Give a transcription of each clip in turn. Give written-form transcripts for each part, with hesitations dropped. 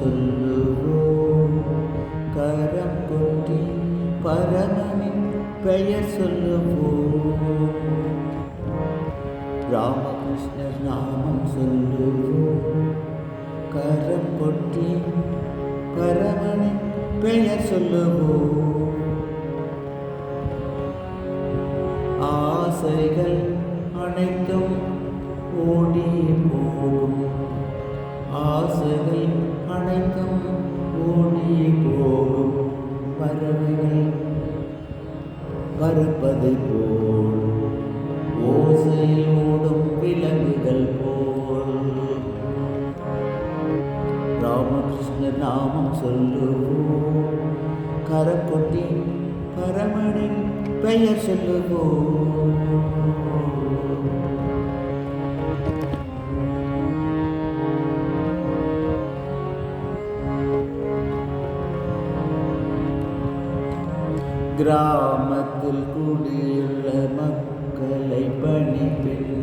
சொல்லுவோம். கரம் கொட்டி பரமனின் பெயர் சொல்லுவோம். ராமகிருஷ்ணர் நாமம் சொல்லுவோம். கரம் கொட்டி பரமனின் பெயர் சொல்லுவோம். ஆசைகள் அனைத்தும் ஓடி போகும். ஆசைகள் அனைத்தும் ஓடி போகும். பறவைகள் பறப்பதை போல், ஓசையில் ஓடும் விலங்குகள் போல். ராமகிருஷ்ணர் நாமம் சொல்லுவோம். கரம் கொட்டி பரமனின் பெயர் சொல்லுவோம். கிராமத்தில் குடியுள்ள மக்களை பணிப்பெண்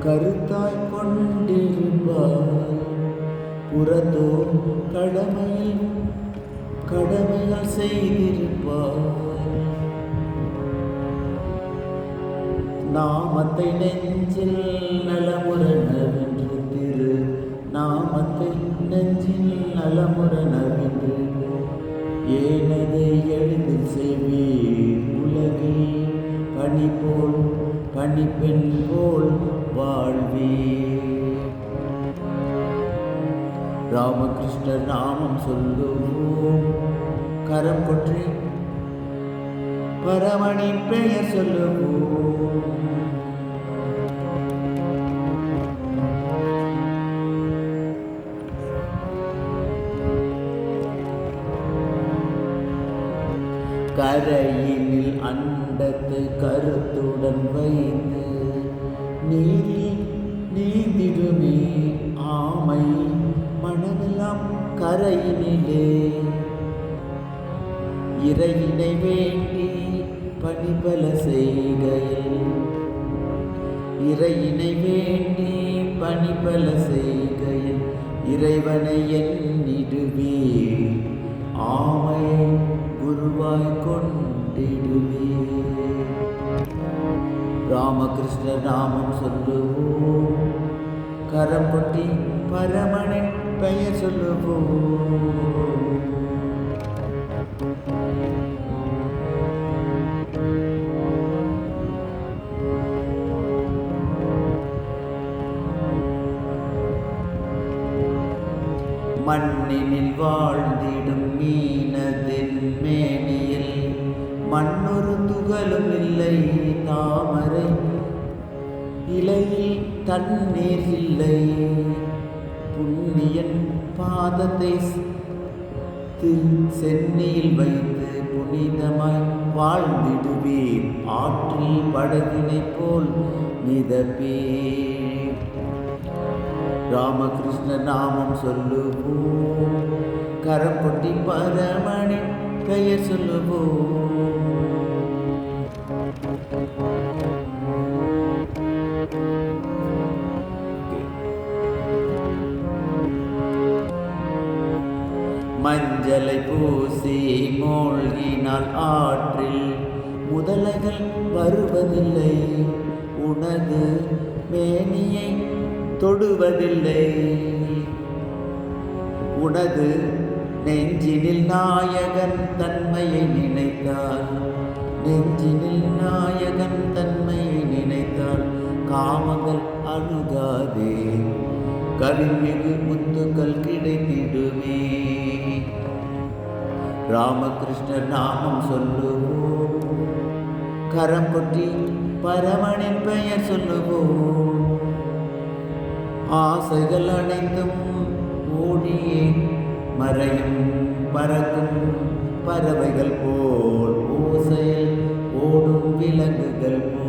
கருத்தாய் கொண்டிருப்பார். புறத்தோ கடமைகள் செய்திருப்பார். நாமத்தை நெஞ்சில் நலமுறனவென்று நாமத்தை நெஞ்சில் நலமுறனவென்று ஏனதை எளிதில் செய்வீர். உலகில் பணிப்பெண் போல் வாழ்வீர். ராமகிருஷ்ணர் நாமம் சொல்லுவோம். கரம் கொற்றி பரமனின் பெயர் சொல்லுவோம். கரையினில் அண்டத்தை கருத்துடன் வைத்து நீரில் நீந்திடுமே ஆமை மனமெல்லாம் கரையினிலே. இறையினை வேண்டி பணிபல செய்கையில், இறையினை வேண்டி பணிபல செய்கையில் இறைவனை எண்ணிடுவே. ஆமையை குருவாய் கொண்டிடுவே. ராமகிருஷ்ணர் நாமம் சொல்லுவோம். கரம் கொட்டி பரமனின் பெயர் சொல்லுவோம். மண்ணினில் வாழ்ந்திடும் மீனதின் மேனியில் மண்ணொரு துகளும் இல்லை. தாமரை இலையில் தண்ணீர் இல்லை. புண்ணியன் பாதத்தை சென்னியில் வைத்து புனிதமாய் வாழ்ந்திடுவீர். ஆற்றில் படகினை போல் மிதப்பீர். ராமகிருஷ்ண நாமம் சொல்லுவோம். கரம் கொட்டி பரமனின் பெயர் சொல்லுவோம். மஞ்சளை பூசி மூழ்கினால் ஆற்றில் முதலைகள் வருவதில்லை. உனது மேனியை தொடுவதில்லை. உனது நெஞ்சினில் நாயகன் தன்மையை நினைத்தால், நெஞ்சினில் நாயகன் தன்மையை நினைத்தால் காமங்கள் அணுகாதே. கவிமிகு முத்துக்கள் கிடைத்திடுமே. ராமகிருஷ்ணர் நாமம் சொல்லுவோம். கரம் கொட்டி பரமனின் பெயர் சொல்லுவோம். ஆசைகள் அனைத்தும் ஓடியே மறையும். பறக்கும் பறவைகள் போல், ஓசையில் ஓடும் விலங்குகள் போல்.